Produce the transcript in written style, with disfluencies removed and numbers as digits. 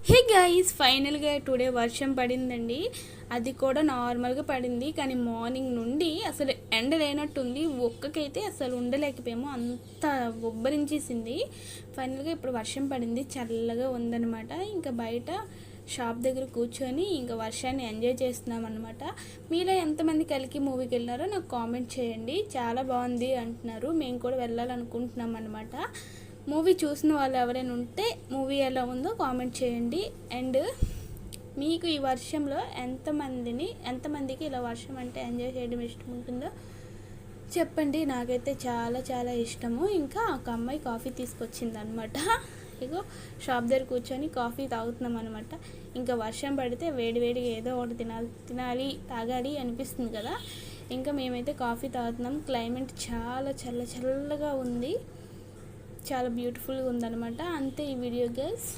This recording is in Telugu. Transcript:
హే గైస్, ఫైనల్గా టుడే వర్షం పడిందండి. అది కూడా నార్మల్గా పడింది, కానీ మార్నింగ్ నుండి అసలు ఎండ లేనట్టుంది. ఒక్కకైతే అసలు ఉండలేకపోయాము, అంత ఉబ్బరించేసింది. ఫైనల్గా ఇప్పుడు వర్షం పడింది, చల్లగా ఉందన్నమాట. ఇంకా బయట షాప్ దగ్గర కూర్చొని ఇంకా వర్షాన్ని ఎంజాయ్ చేస్తున్నాం అనమాట. మీలో ఎంతమంది కలికి మూవీకి వెళ్ళారో నాకు కామెంట్ చేయండి. చాలా బాగుంది అంటున్నారు, మేము కూడా వెళ్ళాలనుకుంటున్నాం అనమాట. మూవీ చూసిన వాళ్ళు ఎవరైనా ఉంటే మూవీ ఎలా ఉందో కామెంట్ చేయండి. అండ్ మీకు ఈ వర్షంలో ఎంతమందికి ఇలా వర్షం అంటే ఎంజాయ్ చేయడం ఇష్టం ఉంటుందో చెప్పండి. నాకైతే చాలా చాలా ఇష్టము. ఇంకా ఒక అమ్మాయి కాఫీ తీసుకొచ్చింది అనమాట. ఇగో షాప్ దగ్గర కూర్చొని కాఫీ తాగుతున్నాం అనమాట. ఇంకా వర్షం పడితే వేడివేడిగా ఏదో ఒకటి తినాలి తాగాలి అనిపిస్తుంది కదా. ఇంకా మేమైతే కాఫీ తాగుతున్నాం. క్లైమేట్ చాలా చల్లగా ఉంది, చాలా బ్యూటిఫుల్గా ఉందన్నమాట. అంతే ఈ వీడియో గైస్.